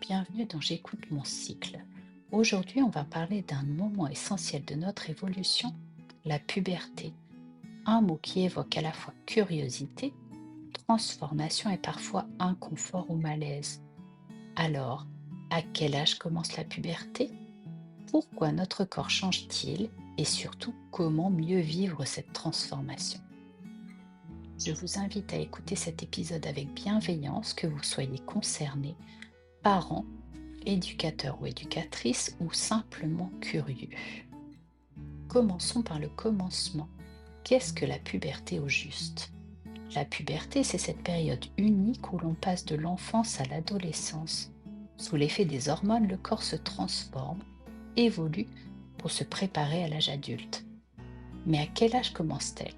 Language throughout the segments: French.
bienvenue dans J'écoute mon cycle. Aujourd'hui, on va parler d'un moment essentiel de notre évolution, la puberté. Un mot qui évoque à la fois curiosité, transformation et parfois inconfort ou malaise. Alors, à quel âge commence la puberté? Pourquoi notre corps change-t-il? Et surtout, comment mieux vivre cette transformation? Je vous invite à écouter cet épisode avec bienveillance, que vous soyez concerné, parents, éducateur ou éducatrice ou simplement curieux. Commençons par le commencement. Qu'est-ce que la puberté au juste? La puberté, c'est cette période unique où l'on passe de l'enfance à l'adolescence. Sous l'effet des hormones, le corps se transforme, évolue pour se préparer à l'âge adulte. Mais à quel âge commence-t-elle?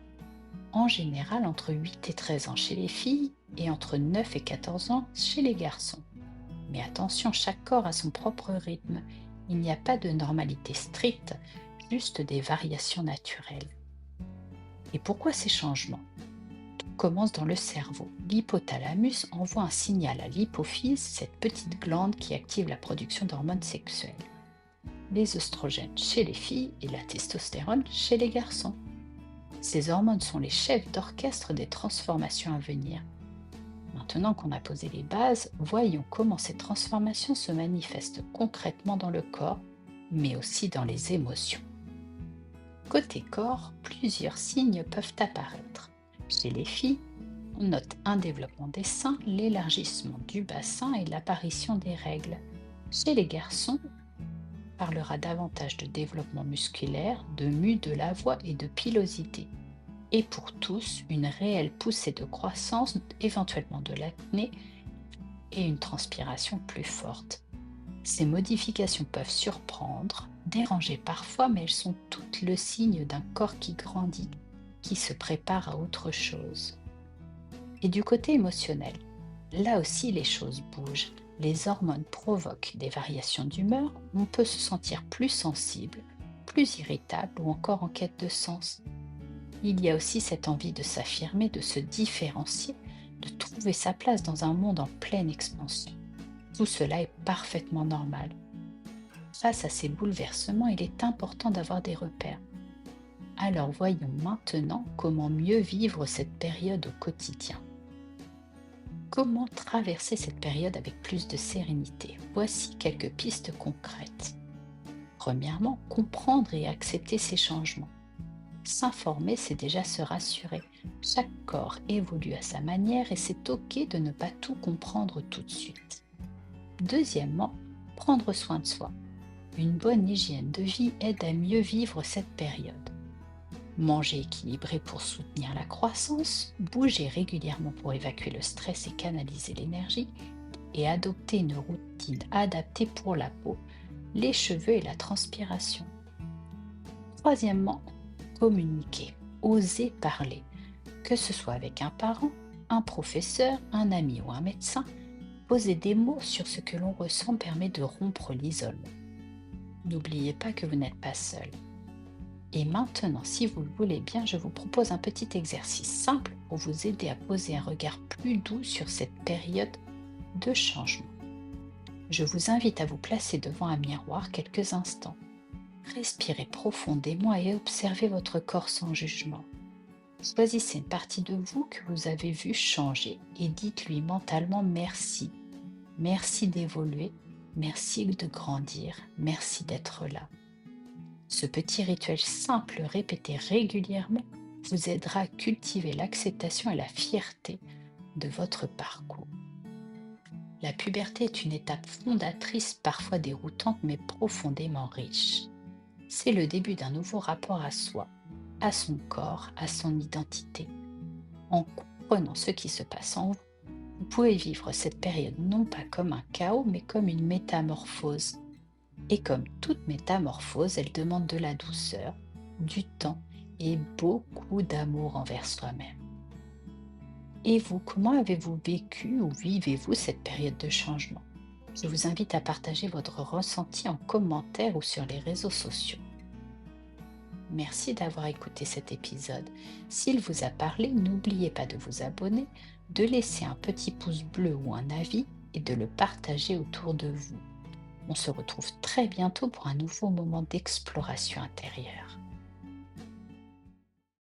En général, entre 8 et 13 ans chez les filles et entre 9 et 14 ans chez les garçons. Mais attention, chaque corps a son propre rythme. Il n'y a pas de normalité stricte, juste des variations naturelles. Et pourquoi ces changements? Tout commence dans le cerveau. L'hypothalamus envoie un signal à l'hypophyse, cette petite glande qui active la production d'hormones sexuelles. Les oestrogènes chez les filles et la testostérone chez les garçons. Ces hormones sont les chefs d'orchestre des transformations à venir. Maintenant qu'on a posé les bases, voyons comment ces transformations se manifestent concrètement dans le corps, mais aussi dans les émotions. Côté corps, plusieurs signes peuvent apparaître. Chez les filles, on note un développement des seins, l'élargissement du bassin et l'apparition des règles. Chez les garçons, on parlera davantage de développement musculaire, de mue de la voix et de pilosité. Et pour tous, une réelle poussée de croissance, éventuellement de l'acné et une transpiration plus forte. Ces modifications peuvent surprendre, déranger parfois, mais elles sont toutes le signe d'un corps qui grandit, qui se prépare à autre chose. Et du côté émotionnel, là aussi les choses bougent. Les hormones provoquent des variations d'humeur, on peut se sentir plus sensible, plus irritable ou encore en quête de sens. Il y a aussi cette envie de s'affirmer, de se différencier, de trouver sa place dans un monde en pleine expansion. Tout cela est parfaitement normal. Face à ces bouleversements, il est important d'avoir des repères. Alors voyons maintenant comment mieux vivre cette période au quotidien. Comment traverser cette période avec plus de sérénité? Voici quelques pistes concrètes. Premièrement, comprendre et accepter ces changements. S'informer, c'est déjà se rassurer. Chaque corps évolue à sa manière et c'est OK de ne pas tout comprendre tout de suite. Deuxièmement, prendre soin de soi. Une bonne hygiène de vie aide à mieux vivre cette période. Manger équilibré pour soutenir la croissance, bouger régulièrement pour évacuer le stress et canaliser l'énergie, et adopter une routine adaptée pour la peau, les cheveux et la transpiration. Troisièmement, communiquer, oser parler, que ce soit avec un parent, un professeur, un ami ou un médecin. Poser des mots sur ce que l'on ressent permet de rompre l'isolement. N'oubliez pas que vous n'êtes pas seul. Et maintenant, si vous le voulez bien, je vous propose un petit exercice simple pour vous aider à poser un regard plus doux sur cette période de changement. Je vous invite à vous placer devant un miroir quelques instants. Respirez profondément et observez votre corps sans jugement. Choisissez une partie de vous que vous avez vue changer et dites-lui mentalement merci. Merci d'évoluer, merci de grandir, merci d'être là. Ce petit rituel simple répété régulièrement vous aidera à cultiver l'acceptation et la fierté de votre parcours. La puberté est une étape fondatrice, parfois déroutante mais profondément riche. C'est le début d'un nouveau rapport à soi, à son corps, à son identité. En comprenant ce qui se passe en vous, vous pouvez vivre cette période non pas comme un chaos, mais comme une métamorphose. Et comme toute métamorphose, elle demande de la douceur, du temps et beaucoup d'amour envers soi-même. Et vous, comment avez-vous vécu ou vivez-vous cette période de changement? Je vous invite à partager votre ressenti en commentaire ou sur les réseaux sociaux. Merci d'avoir écouté cet épisode. S'il vous a parlé, n'oubliez pas de vous abonner, de laisser un petit pouce bleu ou un avis et de le partager autour de vous. On se retrouve très bientôt pour un nouveau moment d'exploration intérieure.